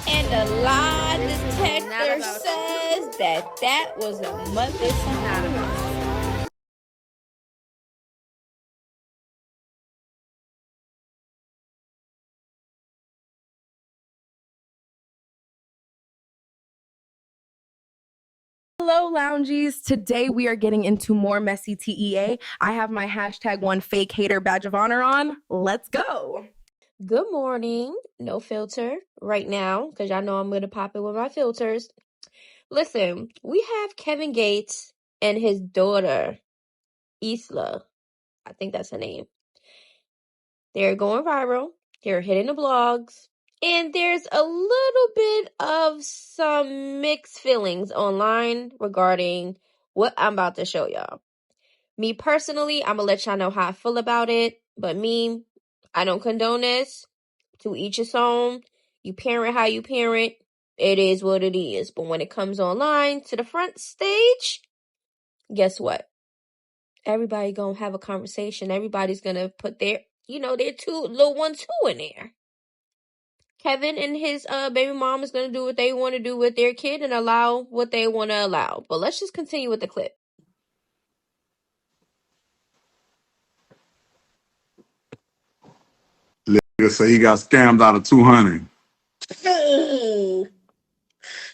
And the lie This was not detector about says that was a mother. This is not about Hello, loungies. Today we are getting into more messy TEA. I have my #1 fake hater badge of honor on. Let's go. Good morning. No filter right now, because y'all know I'm going to pop it with my filters. Listen, we have Kevin Gates and his daughter, Isla. I think that's her name. They're going viral. They're hitting the blogs. And there's a little bit of some mixed feelings online regarding what I'm about to show y'all. Me personally, I'm going to let y'all know how I feel about it. But me, I don't condone this. To each his own. You parent how you parent. It is what it is. But when it comes online to the front stage, guess what? Everybody gonna have a conversation. Everybody's gonna put their two little one too in there. Kevin and his baby mom is gonna do what they want to do with their kid and allow what they want to allow. But let's just continue with the clip. Nigga say he got scammed out of 200. Oh,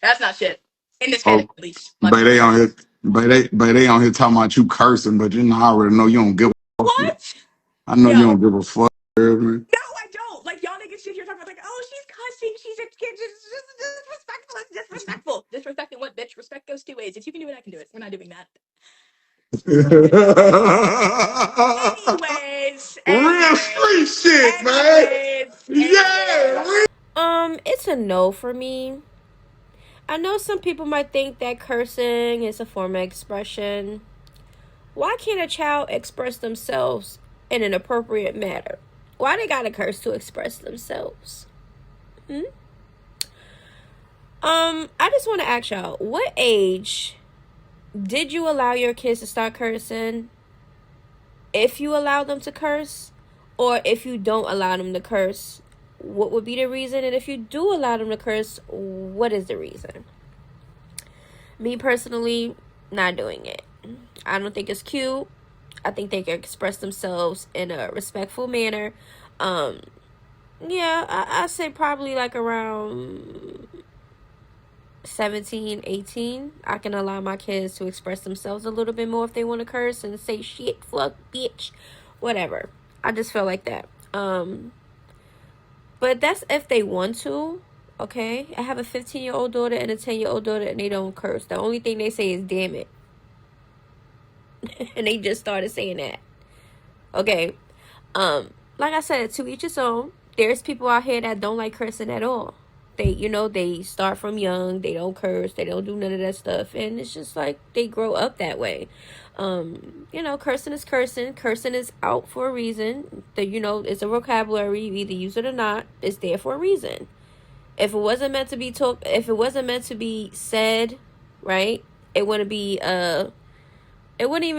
that's not shit. In this head, Oh, at least. but they on here, but they on here talking about you cursing, but you know I already know you don't give a fuck. What? I know you No. don't give a fuck. Man. No, I don't. Like, y'all niggas sit here talking about, like, oh, she's cussing, she's a kid, just disrespectful, it's disrespectful. Disrespecting what, bitch? Respect goes two ways. If you can do it, I can do it. We're not doing that. Real street shit, man. Yeah. It's a no for me. I know some people might think that cursing is a form of expression. Why can't a child express themselves in an appropriate manner? Why they gotta curse to express themselves? I just want to ask y'all, what age did you allow your kids to start cursing? If you allow them to curse, or if you don't allow them to curse, what would be the reason? And if you do allow them to curse, what is the reason? Me personally, not doing it. I don't think it's cute. I think they can express themselves in a respectful manner. Yeah, I say probably like around 17, 18. I can allow my kids to express themselves a little bit more if they want to curse and say shit, fuck, bitch, whatever. I just feel like that. But that's if they want to. Okay, I have a 15-year-old daughter and a 10-year-old daughter, and they don't curse. The only thing they say is "damn it," and they just started saying that. Okay, like I said, to each his own. There's people out here that don't like cursing at all. They start from young. They don't curse. They don't do none of that stuff, and it's just like they grow up that way. Cursing is cursing. Cursing is out for a reason. It's a vocabulary. You either use it or not. It's there for a reason. If it wasn't meant to be talked, if it wasn't meant to be said, right, it wouldn't even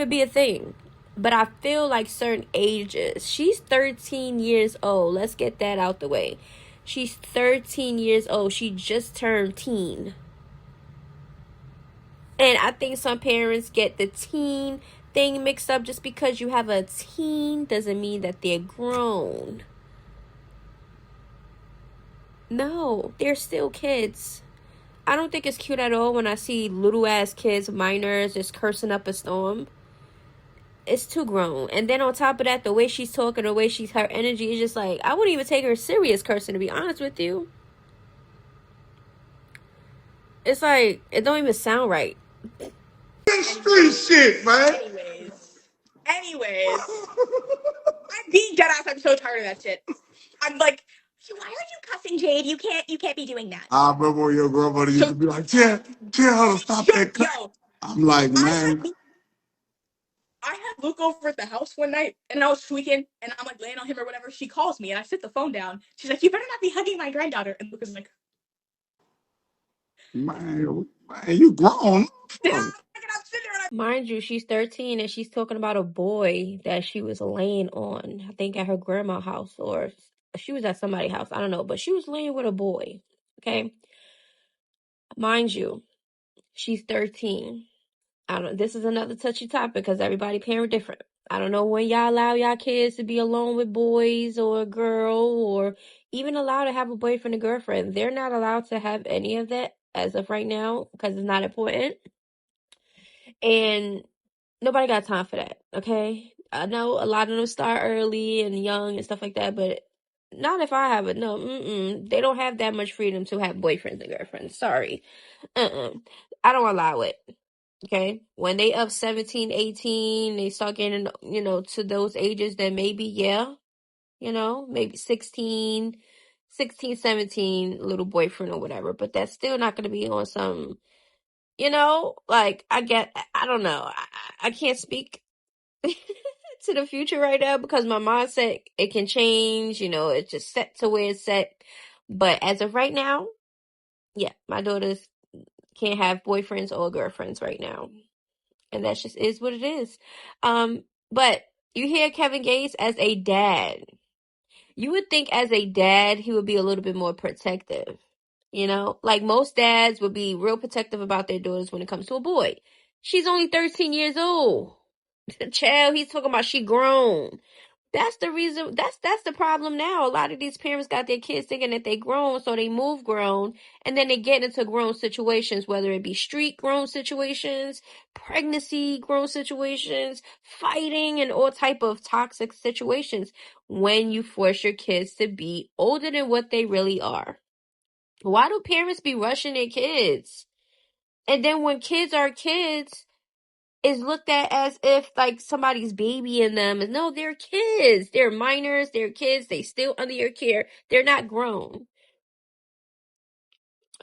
be a thing. But I feel like certain ages. She's 13 years old. Let's get that out the way. She's 13 years old. She just turned teen. And I think some parents get the teen thing mixed up. Just because you have a teen doesn't mean that they're grown. No, they're still kids. I don't think it's cute at all when I see little ass kids, minors, just cursing up a storm. It's too grown. And then on top of that, the way she's talking, her energy is just like, I wouldn't even take her serious cursing, to be honest with you. It's like, it don't even sound right. Street shit, man. Anyways. I'm being dead ass. I'm so tired of that shit. I'm like, why are you cussing, Jade? You can't be doing that. I remember when your grandmother used to be like, tell her to stop that cuss. Yo, I'm like, man. I had Luke over at the house one night, and I was tweaking, and I'm like laying on him or whatever. She calls me, and I sit the phone down. She's like, "You better not be hugging my granddaughter." And Luke is like, Man, you grown. "Did I I'm sitting there and Mind you, she's 13 and she's talking about a boy that she was laying on, I think at her grandma's house, or she was at somebody's house, I don't know, but she was laying with a boy. Okay. Mind you, she's 13. This is another touchy topic because everybody parent different. I don't know when y'all allow y'all kids to be alone with boys or a girl, or even allowed to have a boyfriend or girlfriend. They're not allowed to have any of that as of right now because it's not important. And nobody got time for that, okay? I know a lot of them start early and young and stuff like that, but not if I have it. No, they don't have that much freedom to have boyfriends and girlfriends. Sorry. I don't allow it. Okay, when they up 17, 18, they start getting, to those ages, then maybe, yeah, maybe 16, 17, little boyfriend or whatever, but that's still not going to be on some, like, I don't know, I can't speak to the future right now because my mindset, it can change, it's just set to where it's set, but as of right now, yeah, my daughters can't have boyfriends or girlfriends right now. And that just is what it is. But you hear Kevin Gates as a dad. You would think as a dad, he would be a little bit more protective. Like most dads would be real protective about their daughters when it comes to a boy. She's only 13 years old. Child, he's talking about she grown. That's the reason. That's the problem now. A lot of these parents got their kids thinking that they grown, so they move grown, and then they get into grown situations, whether it be street grown situations, pregnancy grown situations, fighting, and all type of toxic situations. When you force your kids to be older than what they really are, why do parents be rushing their kids? And then when kids are kids, is looked at as if like somebody's baby in them. No, they're kids. They're minors. They're kids. They still under your care. They're not grown.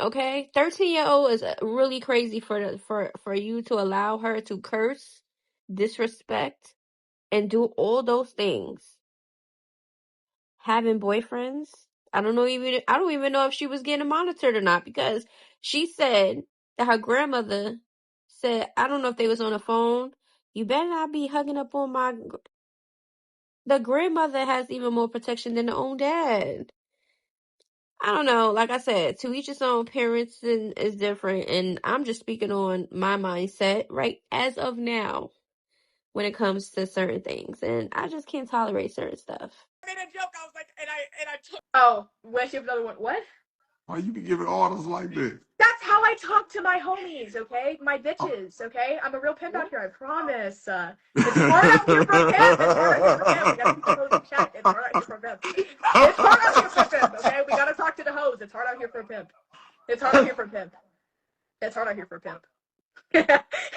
Okay, 13-year-old is really crazy for you to allow her to curse, disrespect, and do all those things. Having boyfriends. I don't even know if she was getting monitored or not because she said that her grandmother said, I don't know if they was on the phone. You better not be hugging up on the grandmother has even more protection than the own dad. I don't know. Like I said, to each his own. Parents is different, and I'm just speaking on my mindset right as of now when it comes to certain things, and I just can't tolerate certain stuff. made a joke. I was like, and I took. Oh, when she have another one. What? Why you be giving orders like that? That's how I talk to my homies, okay? My bitches, okay? I'm a real pimp out here, I promise. It's hard out here for pimp. It's hard out here for pimp. We gotta keep the hoes in check. It's hard out here for pimp. It's hard out here for pimp, okay? We gotta talk to the hoes. It's hard out here for pimp. It's hard out here for pimp. It's hard out here for pimp.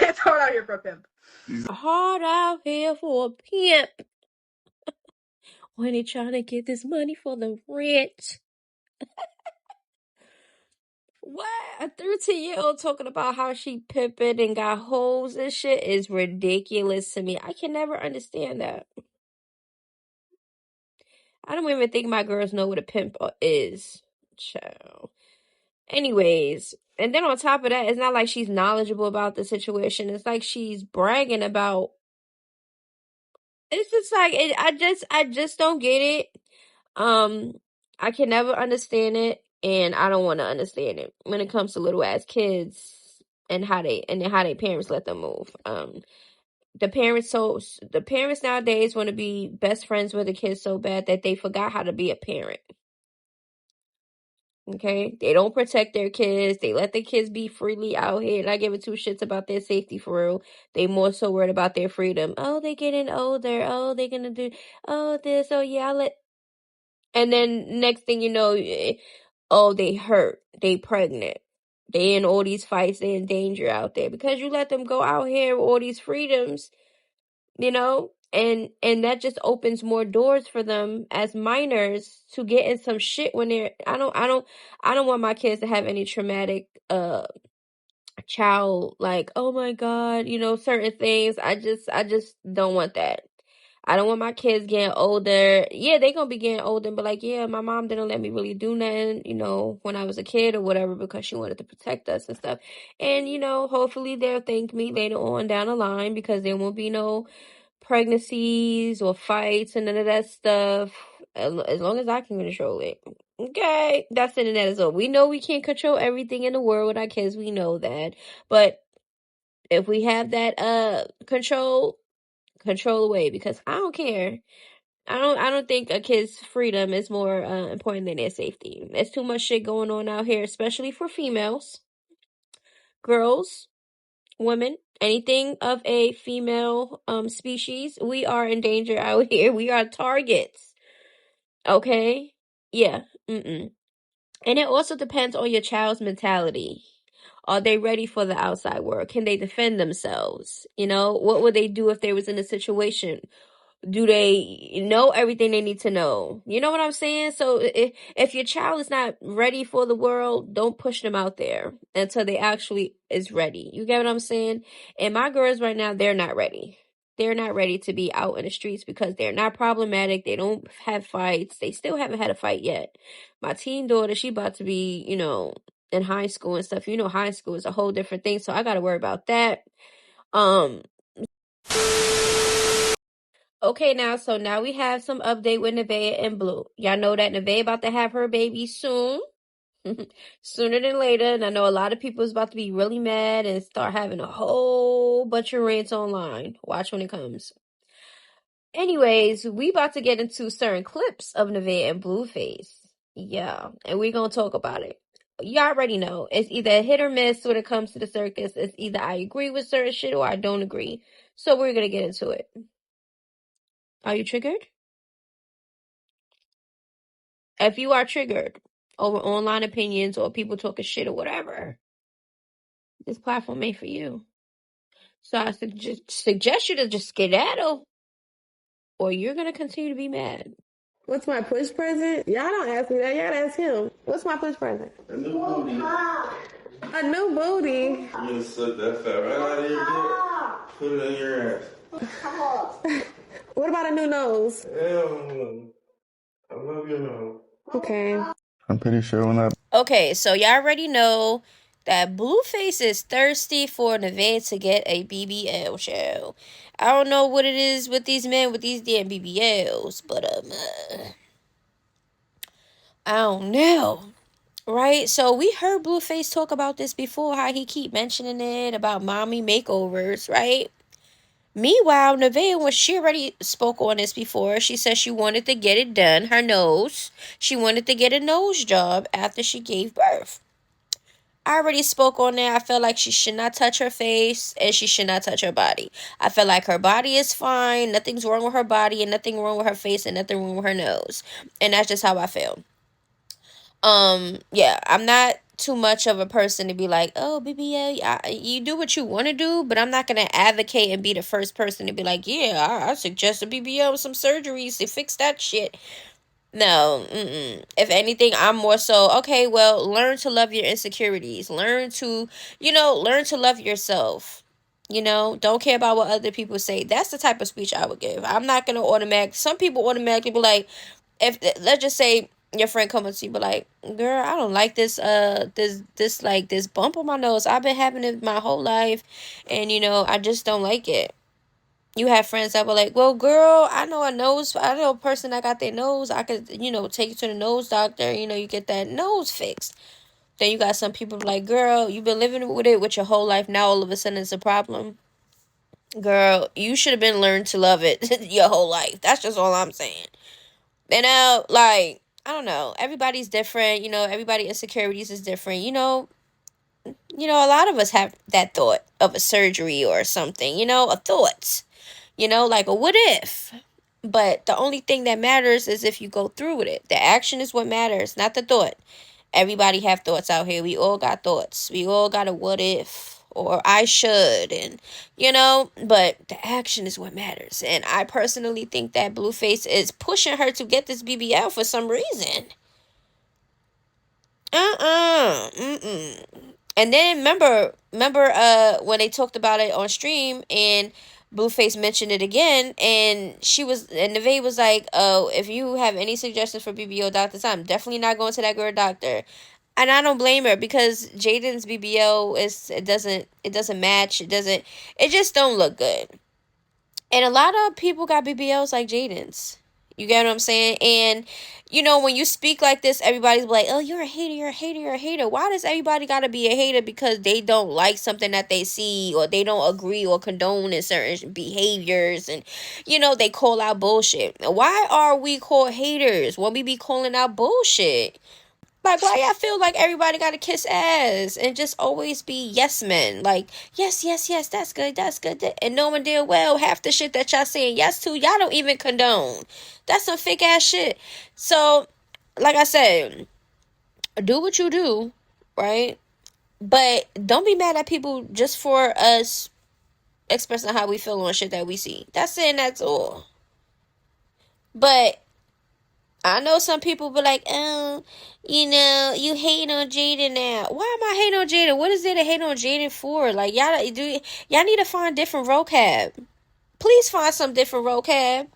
It's hard out here for pimp. Hard out here for a pimp. When he trying to get this money for the rent. What? A 13-year-old talking about how she pimping and got hoes and shit is ridiculous to me. I can never understand that. I don't even think my girls know what a pimp is. Child. Anyways, and then on top of that, it's not like she's knowledgeable about the situation. It's like she's bragging about. It's just like I just don't get it. I can never understand it, and I don't want to understand it when it comes to little ass kids and how they parents let them move. The parents nowadays want to be best friends with the kids so bad that they forgot how to be a parent. Okay, they don't protect their kids. They let the kids be freely out here. And I give it two shits about their safety for real. They more so worried about their freedom. Oh, they getting older. Oh, they gonna do. Oh, this. Oh, yeah. And then next thing you know, oh, they hurt. They pregnant. They in all these fights. They in danger out there because you let them go out here with all these freedoms. And that just opens more doors for them as minors to get in some shit when they're. I don't want my kids to have any traumatic child, like, oh my god, certain things. I just don't want that. I don't want my kids getting older. Yeah, they gonna be getting older, but like, yeah, my mom didn't let me really do nothing, when I was a kid or whatever, because she wanted to protect us and stuff. And, hopefully they'll thank me later on down the line, because there won't be no pregnancies or fights and none of that stuff, as long as I can control it. Okay, that's the internet as well. We know we can't control everything in the world with our kids. We know that, but if we have that control away, because I don't care. I don't think a kid's freedom is more important than their safety. There's too much shit going on out here, especially for females, girls, women, anything of a female species. We are in danger out here. We are targets. Okay? Yeah. And it also depends on your child's mentality. Are they ready for the outside world? Can they defend themselves? What would they do if they was in a situation? Do they know everything they need to know? You know what I'm saying? So if your child is not ready for the world, don't push them out there until they actually is ready. You get what I'm saying? And my girls right now, they're not ready. They're not ready to be out in the streets because they're not problematic. They don't have fights. They still haven't had a fight yet. My teen daughter, she about to be, in high school and stuff. High school is a whole different thing. So I got to worry about that. Okay, so now we have some update with Naevaeh and Blue. Y'all know that Nevaeh about to have her baby soon. Sooner than later. And I know a lot of people is about to be really mad and start having a whole bunch of rants online. Watch when it comes. Anyways, we about to get into certain clips of Naevaeh and Blueface. Yeah, and we're going to talk about it. Y'all already know. It's either a hit or miss when it comes to the circus. It's either I agree with certain shit or I don't agree. So we're going to get into it. Are you triggered? If you are triggered over online opinions or people talking shit or whatever, this platform ain't for you. So I suggest you to just skedaddle, or you're gonna continue to be mad. What's my push present? Y'all don't ask me that. Y'all gotta ask him. What's my push present? A new booty. A new booty. You gonna suck that fat right out of your dick? Put it in your ass. What about a new nose? Hell no. I love your nose. Okay. I'm pretty sure when I... Okay, so y'all already know that Blueface is thirsty for Nevaeh to get a BBL show. I don't know what it is with these men with these damn BBLs, but I don't know. Right? So we heard Blueface talk about this before, how he keep mentioning it about mommy makeovers, right? Meanwhile, Nevaeh, when she already spoke on this before, she said she wanted to get it done, her nose. She wanted to get a nose job after she gave birth. I already spoke on that. I feel like she should not touch her face and she should not touch her body. I feel like her body is fine. Nothing's wrong with her body and nothing wrong with her face and nothing wrong with her nose. And that's just how I feel. Yeah, I'm not too much of a person to be like, oh, BBL, you do what you want to do, but I'm not going to advocate and be the first person to be like, yeah, I suggest a BBL with some surgeries to fix that shit. No, If anything, I'm more so, okay, well, learn to love your insecurities. Learn to love yourself. Don't care about what other people say. That's the type of speech I would give. I'm not going to some people automatically be like, if, let's just say, your friend come up to you, but like, girl, I don't like this this bump on my nose. I've been having it my whole life, and I just don't like it. You have friends that were like, well, girl, I know a person that got their nose. I could, take you to the nose doctor. You get that nose fixed. Then you got some people like, girl, you've been living with it with your whole life. Now all of a sudden it's a problem. Girl, you should have been learned to love it your whole life. That's just all I'm saying. Like, I don't know. Everybody's different. Everybody's insecurities is different. A lot of us have that thought of a surgery or something. A thought. Like a what if. But the only thing that matters is if you go through with it. The action is what matters, not the thought. Everybody have thoughts out here. We all got thoughts. We all got a what if or I should, and but the action is what matters. And I personally think that Blueface is pushing her to get this BBL for some reason. And then remember when they talked about it on stream, and Blueface mentioned it again, and Nevaeh was like, "Oh, if you have any suggestions for BBL doctors, I'm definitely not going to that girl doctor." And I don't blame her, because Jaden's BBL it doesn't match. It just don't look good. And a lot of people got BBLs like Jaden's. You get what I'm saying? And, when you speak like this, everybody's like, oh, you're a hater, you're a hater, you're a hater. Why does everybody got to be a hater because they don't like something that they see, or they don't agree or condone in certain behaviors, and, they call out bullshit? Why are we called haters when we be calling out bullshit? Like, why y'all feel like everybody got to kiss ass and just always be yes men? Like, yes, yes, yes, that's good, and knowing damn well half the shit that y'all saying yes to, y'all don't even condone. That's some fake ass shit. So, like I said, do what you do, right? But don't be mad at people just for us expressing how we feel on shit that we see. That's it, and that's all. But I know some people be like, oh, you hating on Jaden now. Why am I hating on Jaden? What is there to hate on Jaden for? Like, y'all need to find different vocab. Please find some different vocab.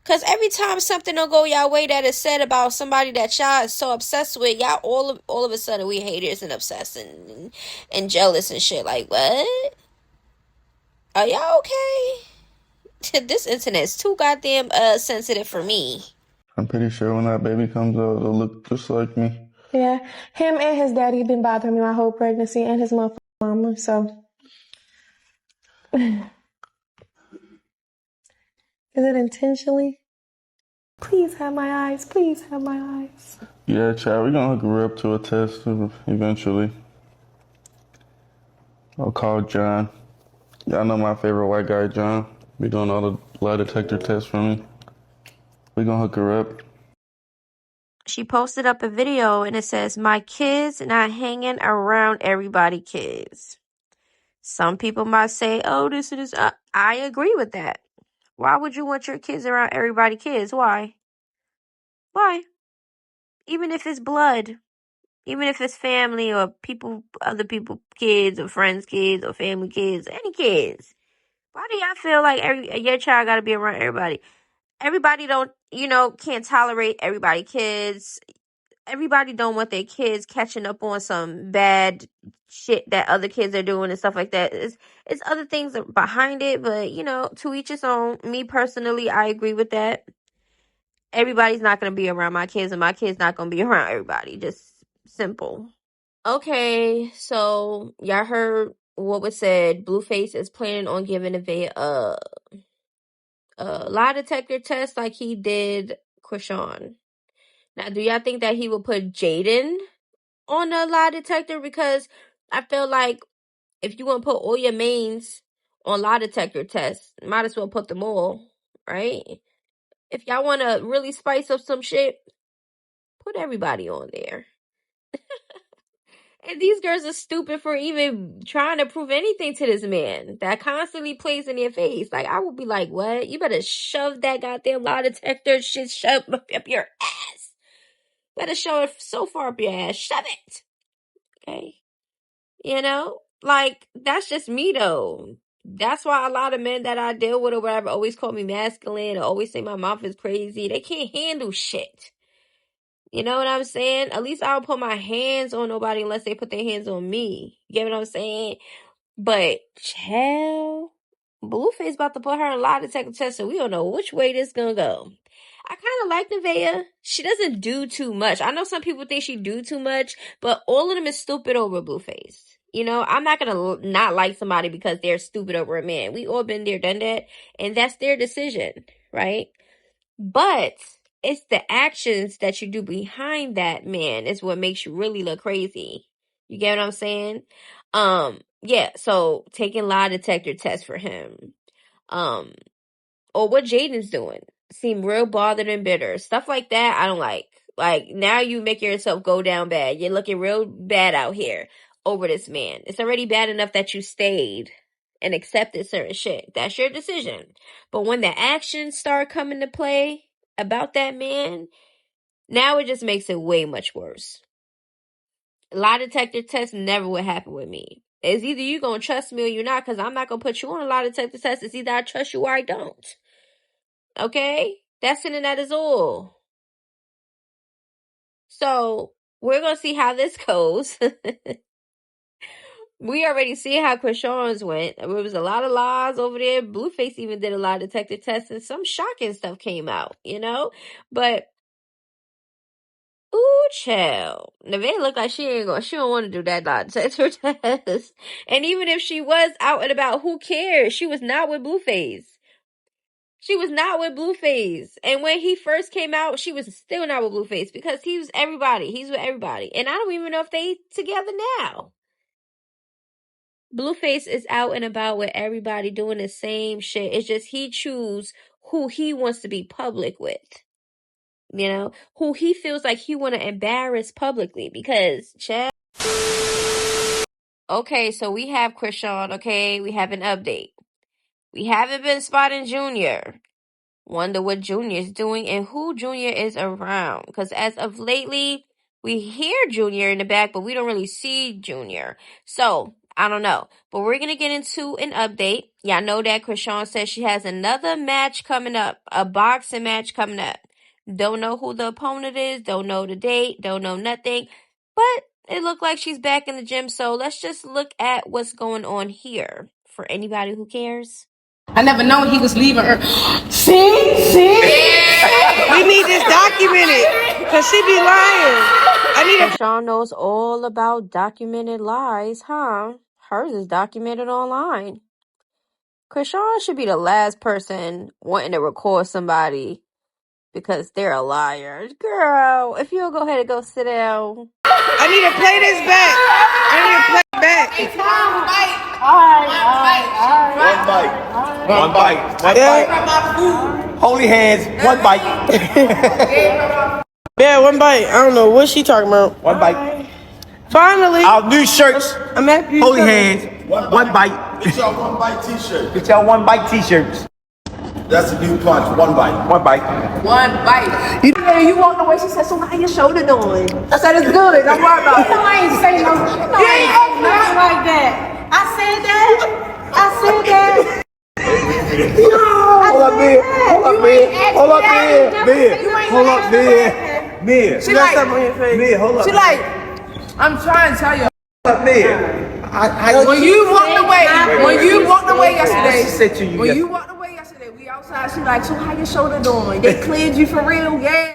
Because every time something don't go y'all way that is said about somebody that y'all is so obsessed with, y'all all of a sudden we haters and obsessed and jealous and shit. Like, what? Are y'all okay? This internet's too goddamn sensitive for me. I'm pretty sure when that baby comes out, it'll look just like me. Yeah, him and his daddy been bothering me my whole pregnancy, and his motherfucking mama. So, is it intentionally? Please have my eyes. Please have my eyes. Yeah, Chad, we're gonna hook her up to a test eventually. I'll call John. Y'all know my favorite white guy, John. Be doing all the lie detector tests for me. We gonna hook her up. She posted up a video and it says, my kids not hanging around everybody kids. Some people might say, oh, this is, I agree with that. Why would you want your kids around everybody kids? Why? Why? Even if it's blood, even if it's family or other people kids or friends kids or family kids, any kids. Why do y'all feel like your child got to be around everybody? Everybody don't, can't tolerate everybody kids. Everybody don't want their kids catching up on some bad shit that other kids are doing and stuff like that. It's other things behind it, but to each his own. Me personally, I agree with that. Everybody's not gonna be around my kids, and my kids not gonna be around everybody. Just simple. Okay, so y'all heard what was said. Blueface is planning on giving Nevaeh a lie detector test like he did Chrisean. Now, do y'all think that he will put Jaden on a lie detector? Because I feel like if you want to put all your mains on lie detector tests, might as well put them all, right? If y'all want to really spice up some shit, put everybody on there. And these girls are stupid for even trying to prove anything to this man that constantly plays in their face. Like, I would be like, what? You better shove that goddamn lie detector shit shoved up your ass. Better shove it so far up your ass. Shove it. Okay? Like, that's just me, though. That's why a lot of men that I deal with or whatever always call me masculine or always say my mouth is crazy. They can't handle shit. You know what I'm saying? At least I don't put my hands on nobody unless they put their hands on me. You get what I'm saying? But, child, Blueface about to put her in a lie detector test, so we don't know which way this gonna go. I kind of like Nevaeh. She doesn't do too much. I know some people think she do too much, but all of them is stupid over Blueface. I'm not gonna not like somebody because they're stupid over a man. We all been there, done that, and that's their decision, right? But it's the actions that you do behind that man is what makes you really look crazy. You get what I'm saying? Yeah, so taking lie detector tests for him. Or what Jaden's doing. Seem real bothered and bitter. Stuff like that, I don't like. Like, now you make yourself go down bad. You're looking real bad out here over this man. It's already bad enough that you stayed and accepted certain shit. That's your decision. But when the actions start coming to play about that man, now it just makes it way much worse. Lie detector test never would happen with me. It's either you gonna trust me or you're not, because I'm not gonna put you on a lie detector test. It's either I trust you or I don't. Okay? That's it and that is all. So, we're gonna see how this goes. We already see how Chrisean's went. There was a lot of lies over there. Blueface even did a lie detector test, and some shocking stuff came out, But, ooh, child. Nevaeh looked like she don't want to do that lie detector test. And even if she was out and about, who cares? She was not with Blueface. She was not with Blueface. And when he first came out, she was still not with Blueface because he was everybody. He's with everybody. And I don't even know if they together now. Blueface is out and about with everybody doing the same shit. It's just he choose who he wants to be public with. Who he feels like he want to embarrass publicly because, child. Okay, so we have Chrisean, okay? We have an update. We haven't been spotting Junior. Wonder what Junior's doing and who Junior is around. Because as of lately, we hear Junior in the back, but we don't really see Junior. So, I don't know. But we're going to get into an update. Y'all know that Chrisean says she has another match coming up. A boxing match coming up. Don't know who the opponent is. Don't know the date. Don't know nothing. But it looked like she's back in the gym. So, let's just look at what's going on here. For anybody who cares. I never known he was leaving her. See? We need this documented, because she be lying. Chrisean knows all about documented lies, huh? Hers is documented online. Chrisean should be the last person wanting to record somebody because they're a liar. Girl, if you'll go ahead and go sit down. I need to play this back. One bite. Holy hands, one bite. Yeah, one bite. I don't know what she talking about. One bite. Finally. Our new shirts, I'm happy. holy hands, one bite. Get y'all one bite t-shirt. Get y'all one bite t-shirts. That's the new punch, one bite. One bite. One bite. You walked away, she said, so how your shoulder doing? I said, it's good, don't worry about it. I ain't saying nothing like that. I said that. Hold up, Mia. She like, Mia, hold up. She like, I'm trying to tell you. Hold up, Mia. When you walked away yesterday, She said to you when you walked away yesterday, we outside, she like, so how your shoulder doing? They cleared you for real, yeah?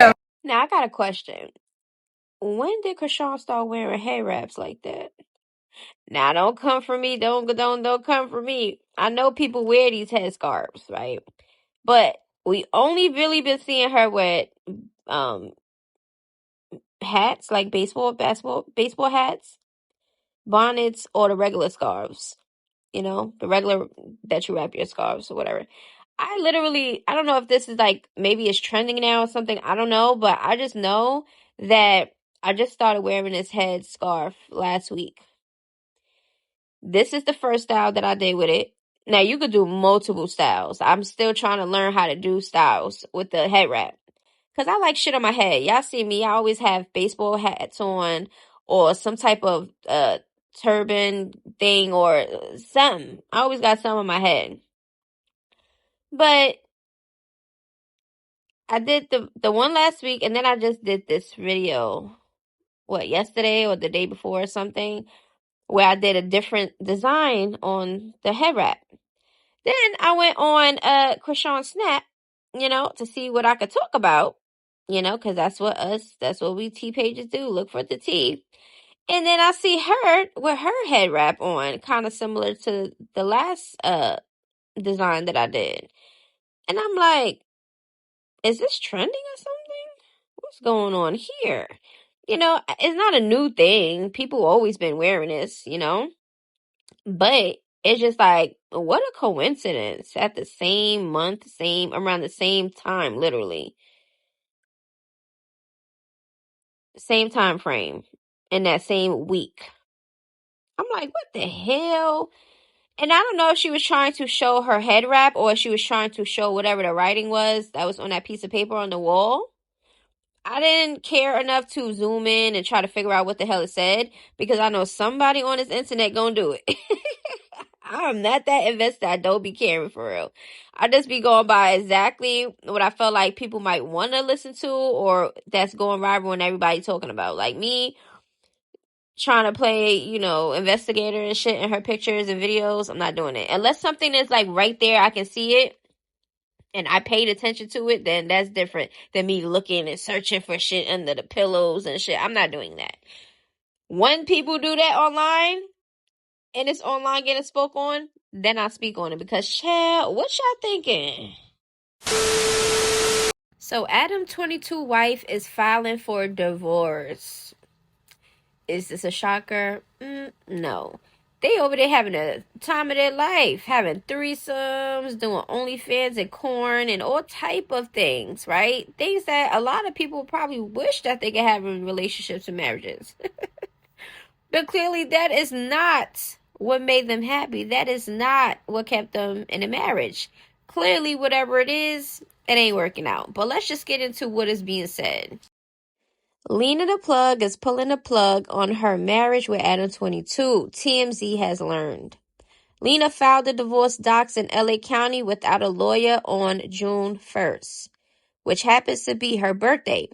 Now, I got a question. When did Chrisean start wearing hair wraps like that? Now, don't come for me. Don't come for me. I know people wear these headscarves, right? But we only really been seeing her with hats, like baseball hats, bonnets, or the regular scarves. The regular that you wrap your scarves or whatever. I don't know if this is like, maybe it's trending now or something. I don't know, but I just know that I just started wearing this head scarf last week. This is the first style that I did with it. Now, you could do multiple styles. I'm still trying to learn how to do styles with the head wrap. Because I like shit on my head. Y'all see me, I always have baseball hats on or some type of turban thing or something. I always got some on my head. But I did the one last week, and then I just did this video, yesterday or the day before or something, where I did a different design on the head wrap. Then I went on Chrisean Snap, to see what I could talk about, because that's what we tea pages do, look for the tea. And then I see her with her head wrap on, kind of similar to the last design that I did. And I'm like, is this trending or something? What's going on here? It's not a new thing. People always been wearing this, But it's just like, what a coincidence. At the same month, around the same time, literally. Same time frame. In that same week. I'm like, what the hell? And I don't know if she was trying to show her head wrap or if she was trying to show whatever the writing was that was on that piece of paper on the wall. I didn't care enough to zoom in and try to figure out what the hell it said because I know somebody on this internet gonna do it. I'm not that invested. I don't be caring for real. I just be going by exactly what I felt like people might want to listen to or that's going viral and everybody talking about. Like me trying to play, investigator and shit in her pictures and videos. I'm not doing it. Unless something is like right there, I can see it and I paid attention to it, then that's different than me looking and searching for shit under the pillows and shit. I'm not doing that. When people do that online, and it's online getting spoke on, then I speak on it because, child, what y'all thinking? So Adam22 wife is filing for divorce. Is this a shocker? No. They over there having a time of their life, having threesomes, doing OnlyFans and corn and all type of things, right? Things that a lot of people probably wish that they could have in relationships and marriages. But clearly that is not what made them happy. That is not what kept them in a marriage. Clearly, whatever it is, it ain't working out. But let's just get into what is being said. Lena the Plug is pulling the plug on her marriage with Adam22, TMZ has learned. Lena filed the divorce docs in LA County without a lawyer on June 1st, which happens to be her birthday,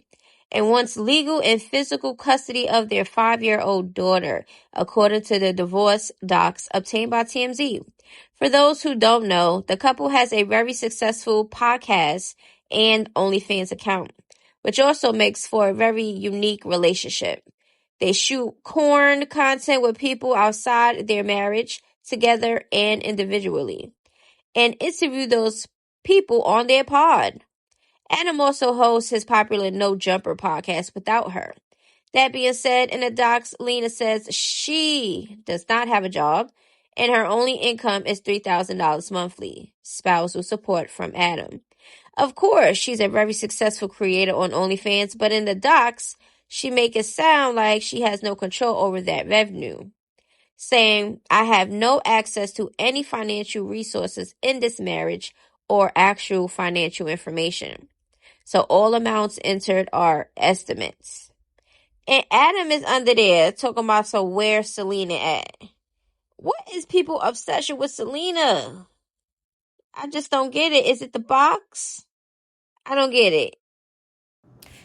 and wants legal and physical custody of their 5-year-old daughter, according to the divorce docs obtained by TMZ. For those who don't know, the couple has a very successful podcast and OnlyFans account, which also makes for a very unique relationship. They shoot corn content with people outside their marriage, together and individually, and interview those people on their pod. Adam also hosts his popular No Jumper podcast without her. That being said, in the docs, Lena says she does not have a job, and her only income is $3,000 monthly, spousal support from Adam. Of course, she's a very successful creator on OnlyFans, but in the docs, she makes it sound like she has no control over that revenue, saying, I have no access to any financial resources in this marriage or actual financial information. So all amounts entered are estimates. And Adam is under there talking about, so where's Selena at? What is people obsession with Selena? I just don't get it. Is it the box? I don't get it.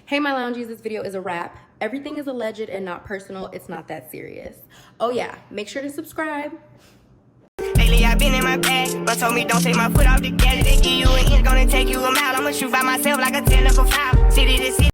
Hey, my loungies, this video is a wrap. Everything is alleged and not personal. It's not that serious. Oh yeah, make sure to subscribe. Lately I've been in my bag, but told me don't take my foot off the gas. They give you an inch, gonna take you a mile. I'ma shoot by myself like a 10 foul. City to city.